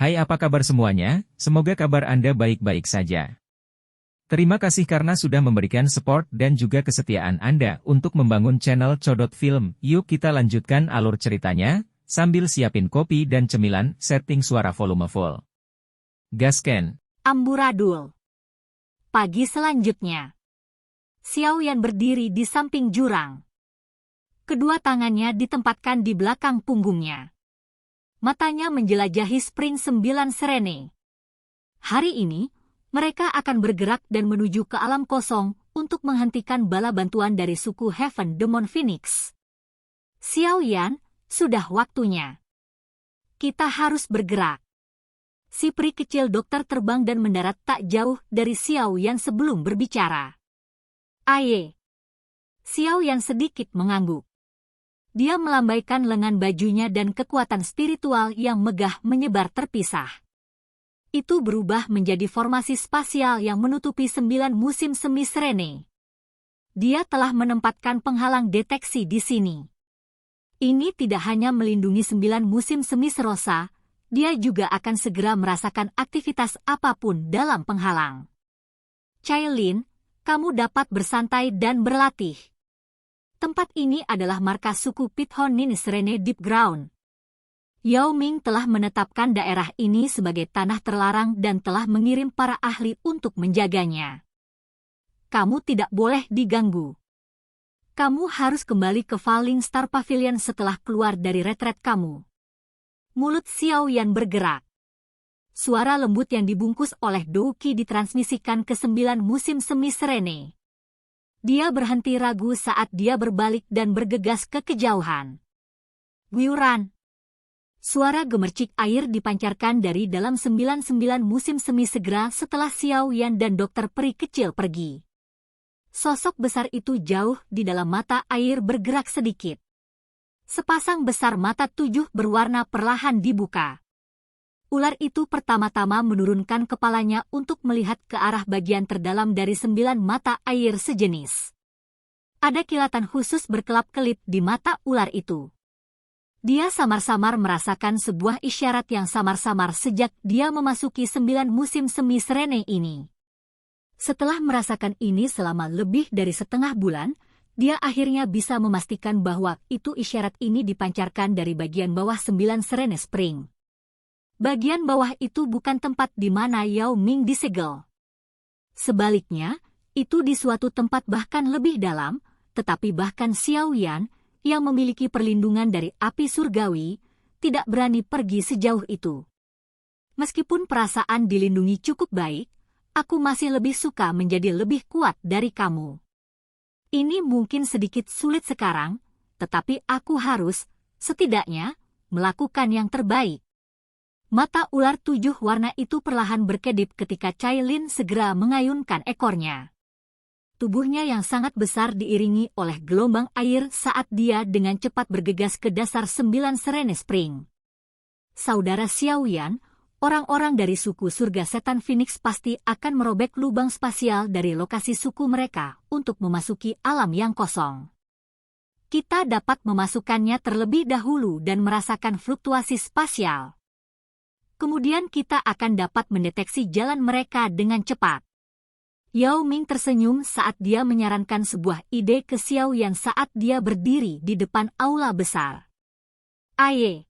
Hai, apa kabar semuanya? Semoga kabar Anda baik-baik saja. Terima kasih karena sudah memberikan support dan juga kesetiaan Anda untuk membangun channel Codot Film. Yuk kita lanjutkan alur ceritanya, sambil siapin kopi dan cemilan, setting suara volume full. Gasken. Amburadul. Pagi selanjutnya. Xiao Yan berdiri di samping jurang. Kedua tangannya ditempatkan di belakang punggungnya. Matanya menjelajahi Spring 9 Serene. Hari ini, mereka akan bergerak dan menuju ke alam kosong untuk menghentikan bala bantuan dari suku Heaven Demon Phoenix. Xiao Yan, sudah waktunya. Kita harus bergerak. Si peri kecil dokter terbang dan mendarat tak jauh dari Xiao Yan sebelum berbicara. Aye. Xiao Yan sedikit mengangguk. Dia melambaikan lengan bajunya dan kekuatan spiritual yang megah menyebar terpisah. Itu berubah menjadi formasi spasial yang menutupi 9 musim semi Serene. Dia telah menempatkan penghalang deteksi di sini. Ini tidak hanya melindungi 9 musim semi Serosa, dia juga akan segera merasakan aktivitas apapun dalam penghalang. Cailin, kamu dapat bersantai dan berlatih. Tempat ini adalah markas suku Pithon Nin Serene Deep Ground. Yao Ming telah menetapkan daerah ini sebagai tanah terlarang dan telah mengirim para ahli untuk menjaganya. Kamu tidak boleh diganggu. Kamu harus kembali ke Falling Star Pavilion setelah keluar dari retret kamu. Mulut Xiao Yan bergerak. Suara lembut yang dibungkus oleh Douqi ditransmisikan ke 9 musim semi Serene. Dia berhenti ragu saat dia berbalik dan bergegas ke kejauhan. Guyuran. Suara gemercik air dipancarkan dari dalam 99 musim semi segera setelah Xiao Yan dan dokter peri kecil pergi. Sosok besar itu jauh di dalam mata air bergerak sedikit. Sepasang besar mata 7 berwarna perlahan dibuka. Ular itu pertama-tama menurunkan kepalanya untuk melihat ke arah bagian terdalam dari 9 mata air sejenis. Ada kilatan khusus berkelap-kelip di mata ular itu. Dia samar-samar merasakan sebuah isyarat yang samar-samar sejak dia memasuki 9 musim semi Serene ini. Setelah merasakan ini selama lebih dari setengah bulan, dia akhirnya bisa memastikan bahwa itu isyarat ini dipancarkan dari bagian bawah 9 Serene Spring. Bagian bawah itu bukan tempat di mana Yao Ming disegel. Sebaliknya, itu di suatu tempat bahkan lebih dalam, tetapi bahkan Xiao Yan, yang memiliki perlindungan dari api surgawi, tidak berani pergi sejauh itu. Meskipun perasaan dilindungi cukup baik, aku masih lebih suka menjadi lebih kuat dari kamu. Ini mungkin sedikit sulit sekarang, tetapi aku harus, setidaknya, melakukan yang terbaik. Mata ular 7 warna itu perlahan berkedip ketika Cailin segera mengayunkan ekornya. Tubuhnya yang sangat besar diiringi oleh gelombang air saat dia dengan cepat bergegas ke dasar 9 Serene Spring. Saudara Xiao Yan, orang-orang dari suku surga setan Phoenix pasti akan merobek lubang spasial dari lokasi suku mereka untuk memasuki alam yang kosong. Kita dapat memasukkannya terlebih dahulu dan merasakan fluktuasi spasial. Kemudian kita akan dapat mendeteksi jalan mereka dengan cepat. Yao Ming tersenyum saat dia menyarankan sebuah ide ke Xiao Yan saat dia berdiri di depan aula besar. Aye.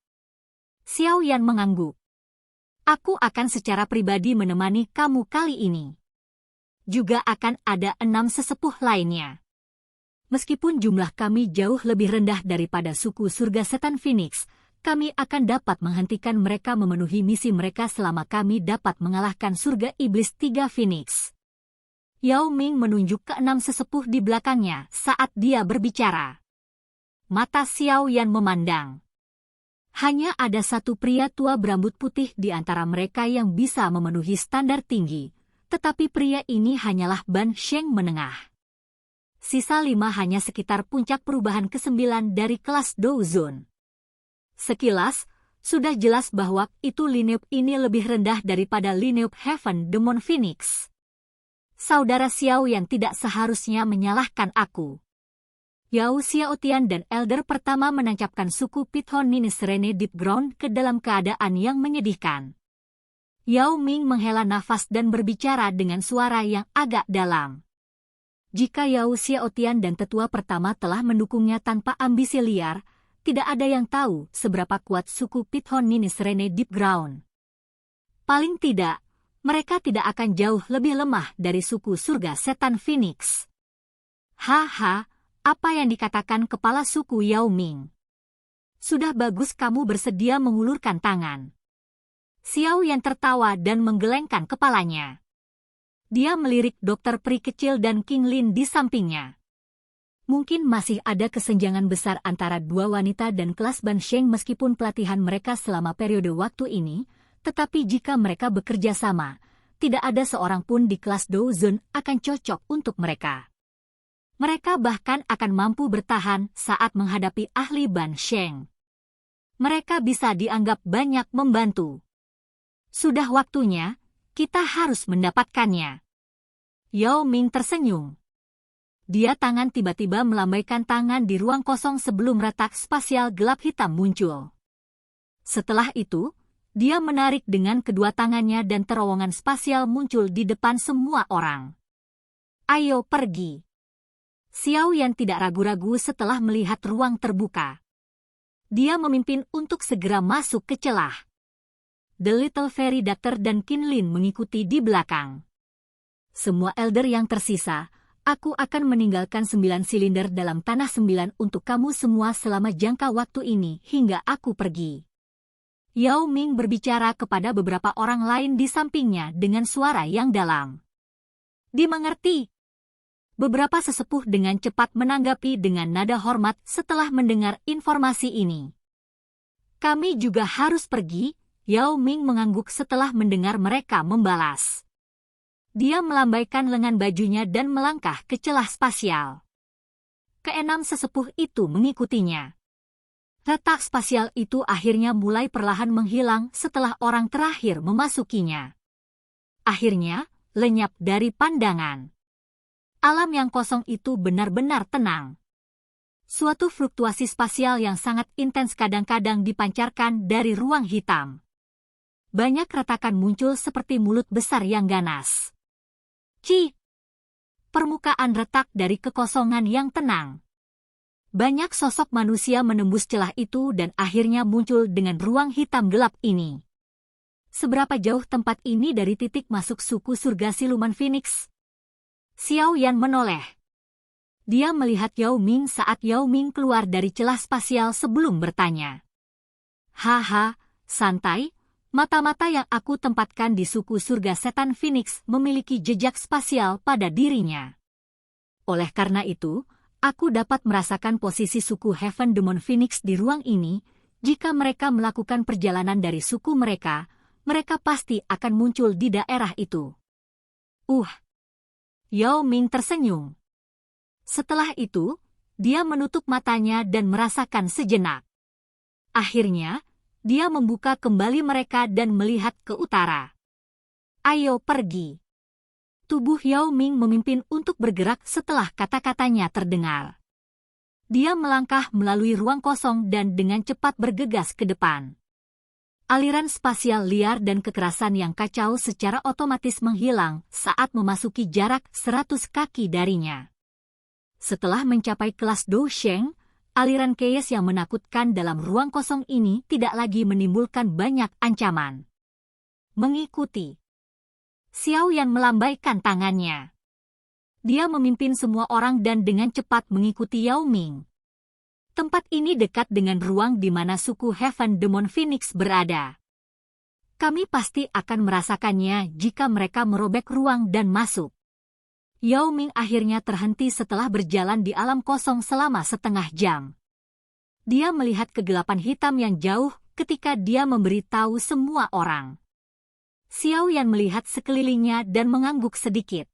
Xiao Yan mengangguk. Aku akan secara pribadi menemani kamu kali ini. Juga akan ada 6 sesepuh lainnya. Meskipun jumlah kami jauh lebih rendah daripada suku surga setan Phoenix, kami akan dapat menghentikan mereka memenuhi misi mereka selama kami dapat mengalahkan surga iblis 3 Phoenix. Yao Ming menunjuk ke 6 sesepuh di belakangnya saat dia berbicara. Mata Xiao Yan memandang. Hanya ada satu pria tua berambut putih di antara mereka yang bisa memenuhi standar tinggi, tetapi pria ini hanyalah Ban Sheng menengah. Sisa 5 hanya sekitar puncak perubahan ke-9 dari kelas Douzun. Sekilas, sudah jelas bahwa itu lineup ini lebih rendah daripada lineup Heaven Demon Phoenix. Saudara Xiao yang tidak seharusnya menyalahkan aku. Yao Xiaotian dan Elder pertama menancapkan suku Pithon Nin Serene Deep Ground ke dalam keadaan yang menyedihkan. Yao Ming menghela nafas dan berbicara dengan suara yang agak dalam. Jika Yao Xiaotian dan tetua pertama telah mendukungnya tanpa ambisi liar, tidak ada yang tahu seberapa kuat suku Pithon Ninis Rene Deep Ground. Paling tidak, mereka tidak akan jauh lebih lemah dari suku surga setan Phoenix. Haha, apa yang dikatakan kepala suku Yao Ming? Sudah bagus kamu bersedia mengulurkan tangan. Xiao Yan tertawa dan menggelengkan kepalanya. Dia melirik dokter peri kecil dan King Lin di sampingnya. Mungkin masih ada kesenjangan besar antara dua wanita dan kelas Ban Sheng meskipun pelatihan mereka selama periode waktu ini, tetapi jika mereka bekerja sama, tidak ada seorang pun di kelas Douzun akan cocok untuk mereka. Mereka bahkan akan mampu bertahan saat menghadapi ahli Ban Sheng. Mereka bisa dianggap banyak membantu. Sudah waktunya, kita harus mendapatkannya. Yao Ming tersenyum. Dia tangan tiba-tiba melambaikan tangan di ruang kosong sebelum retak spasial gelap hitam muncul. Setelah itu, dia menarik dengan kedua tangannya dan terowongan spasial muncul di depan semua orang. Ayo pergi. Xiao Yan tidak ragu-ragu setelah melihat ruang terbuka. Dia memimpin untuk segera masuk ke celah. The Little Fairy Doctor dan Qin Lin mengikuti di belakang. Semua elder yang tersisa, aku akan meninggalkan 9 silinder dalam tanah 9 untuk kamu semua selama jangka waktu ini hingga aku pergi. Yao Ming berbicara kepada beberapa orang lain di sampingnya dengan suara yang dalam. Dimengerti. Beberapa sesepuh dengan cepat menanggapi dengan nada hormat setelah mendengar informasi ini. Kami juga harus pergi. Yao Ming mengangguk setelah mendengar mereka membalas. Dia melambaikan lengan bajunya dan melangkah ke celah spasial. Keenam sesepuh itu mengikutinya. Retak spasial itu akhirnya mulai perlahan menghilang setelah orang terakhir memasukinya. Akhirnya, lenyap dari pandangan. Alam yang kosong itu benar-benar tenang. Suatu fluktuasi spasial yang sangat intens kadang-kadang dipancarkan dari ruang hitam. Banyak retakan muncul seperti mulut besar yang ganas. Permukaan retak dari kekosongan yang tenang. Banyak sosok manusia menembus celah itu dan akhirnya muncul dengan ruang hitam gelap ini. Seberapa jauh tempat ini dari titik masuk suku surga siluman Phoenix? Xiao Yan menoleh. Dia melihat Yao Ming saat Yao Ming keluar dari celah spasial sebelum bertanya. Haha, santai. Mata-mata yang aku tempatkan di suku surga setan Phoenix memiliki jejak spasial pada dirinya. Oleh karena itu, aku dapat merasakan posisi suku Heaven Demon Phoenix di ruang ini. Jika mereka melakukan perjalanan dari suku mereka, mereka pasti akan muncul di daerah itu. Yao Ming tersenyum. Setelah itu, dia menutup matanya dan merasakan sejenak. Akhirnya, dia membuka kembali mereka dan melihat ke utara. Ayo pergi. Tubuh Yao Ming memimpin untuk bergerak setelah kata-katanya terdengar. Dia melangkah melalui ruang kosong dan dengan cepat bergegas ke depan. Aliran spasial liar dan kekerasan yang kacau secara otomatis menghilang saat memasuki jarak 100 kaki darinya. Setelah mencapai kelas Dousheng, aliran chaos yang menakutkan dalam ruang kosong ini tidak lagi menimbulkan banyak ancaman. Mengikuti. Xiao Yan melambaikan tangannya. Dia memimpin semua orang dan dengan cepat mengikuti Yao Ming. Tempat ini dekat dengan ruang di mana suku Heaven Demon Phoenix berada. Kami pasti akan merasakannya jika mereka merobek ruang dan masuk. Yao Ming akhirnya terhenti setelah berjalan di alam kosong selama setengah jam. Dia melihat kegelapan hitam yang jauh ketika dia memberitahu semua orang. Xiao Yan melihat sekelilingnya dan mengangguk sedikit.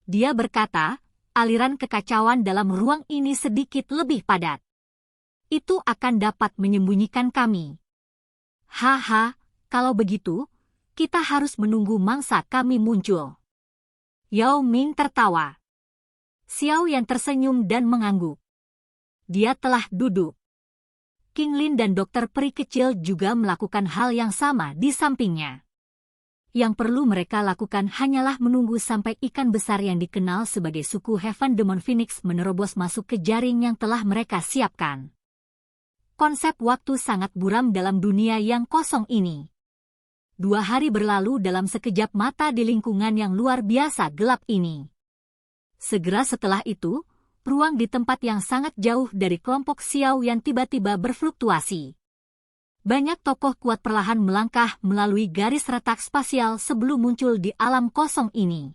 Dia berkata, aliran kekacauan dalam ruang ini sedikit lebih padat. Itu akan dapat menyembunyikan kami. Haha, kalau begitu, kita harus menunggu mangsa kami muncul. Yao Ming tertawa. Xiao Yan tersenyum dan mengangguk. Dia telah duduk. King Lin dan dokter peri kecil juga melakukan hal yang sama di sampingnya. Yang perlu mereka lakukan hanyalah menunggu sampai ikan besar yang dikenal sebagai suku Heaven Demon Phoenix menerobos masuk ke jaring yang telah mereka siapkan. Konsep waktu sangat buram dalam dunia yang kosong ini. 2 hari berlalu dalam sekejap mata di lingkungan yang luar biasa gelap ini. Segera setelah itu, ruang di tempat yang sangat jauh dari kelompok Xiao yang tiba-tiba berfluktuasi. Banyak tokoh kuat perlahan melangkah melalui garis retak spasial sebelum muncul di alam kosong ini.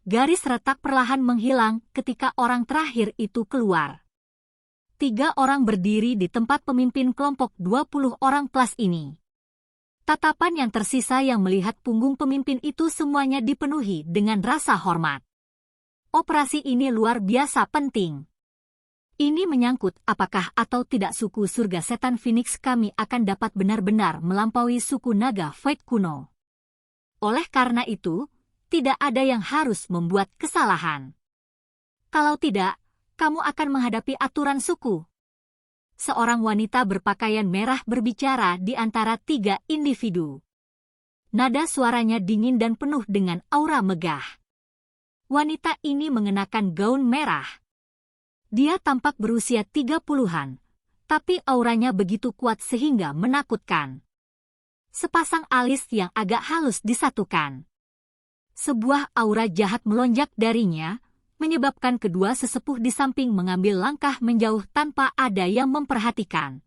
Garis retak perlahan menghilang ketika orang terakhir itu keluar. 3 orang berdiri di tempat pemimpin kelompok 20 orang plus ini. Tatapan yang tersisa yang melihat punggung pemimpin itu semuanya dipenuhi dengan rasa hormat. Operasi ini luar biasa penting. Ini menyangkut apakah atau tidak suku surga setan Phoenix kami akan dapat benar-benar melampaui suku naga Void kuno. Oleh karena itu, tidak ada yang harus membuat kesalahan. Kalau tidak, kamu akan menghadapi aturan suku. Seorang wanita berpakaian merah berbicara di antara 3 individu. Nada suaranya dingin dan penuh dengan aura megah. Wanita ini mengenakan gaun merah. Dia tampak berusia 30-an, tapi auranya begitu kuat sehingga menakutkan. Sepasang alis yang agak halus disatukan. Sebuah aura jahat melonjak darinya, menyebabkan kedua sesepuh di samping mengambil langkah menjauh tanpa ada yang memperhatikan.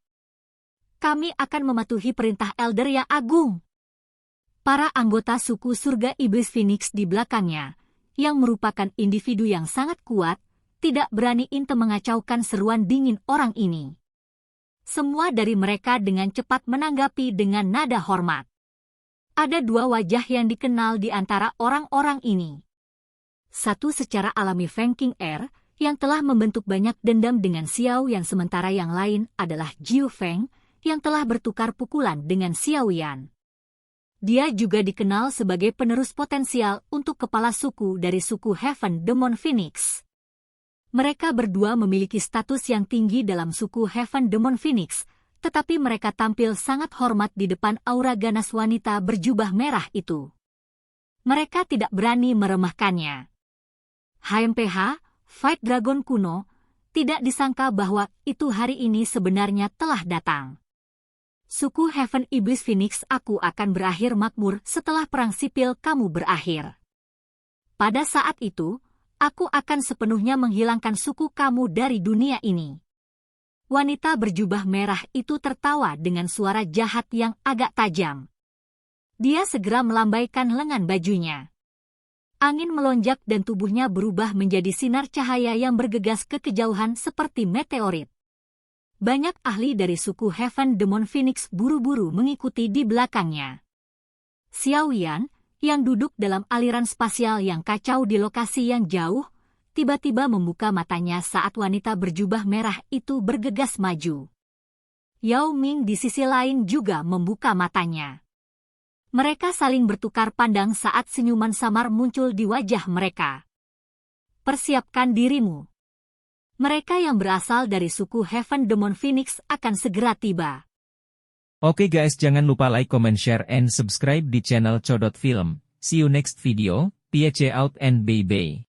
Kami akan mematuhi perintah Elder yang agung. Para anggota suku surga Iblis Phoenix di belakangnya, yang merupakan individu yang sangat kuat, tidak berani mengacaukan seruan dingin orang ini. Semua dari mereka dengan cepat menanggapi dengan nada hormat. Ada 2 wajah yang dikenal di antara orang-orang ini. Satu secara alami Feng King Er, yang telah membentuk banyak dendam dengan Xiao Yan, sementara yang lain adalah Jiu Feng, yang telah bertukar pukulan dengan Xiao Yan. Dia juga dikenal sebagai penerus potensial untuk kepala suku dari suku Heaven Demon Phoenix. Mereka berdua memiliki status yang tinggi dalam suku Heaven Demon Phoenix, tetapi mereka tampil sangat hormat di depan aura ganas wanita berjubah merah itu. Mereka tidak berani meremehkannya. HMPH, Fight Dragon kuno, tidak disangka bahwa itu hari ini sebenarnya telah datang. Suku Heaven Iblis Phoenix, aku akan berakhir makmur setelah perang sipil kamu berakhir. Pada saat itu, aku akan sepenuhnya menghilangkan suku kamu dari dunia ini. Wanita berjubah merah itu tertawa dengan suara jahat yang agak tajam. Dia segera melambaikan lengan bajunya. Angin melonjak dan tubuhnya berubah menjadi sinar cahaya yang bergegas ke kejauhan seperti meteorit. Banyak ahli dari suku Heaven Demon Phoenix buru-buru mengikuti di belakangnya. Xiao Yan, yang duduk dalam aliran spasial yang kacau di lokasi yang jauh, tiba-tiba membuka matanya saat wanita berjubah merah itu bergegas maju. Yao Ming di sisi lain juga membuka matanya. Mereka saling bertukar pandang saat senyuman samar muncul di wajah mereka. Persiapkan dirimu. Mereka yang berasal dari suku Heaven Demon Phoenix akan segera tiba. Oke guys, jangan lupa like, comment, share, and subscribe di channel Codot Film. See you next video, PH out and bye-bye.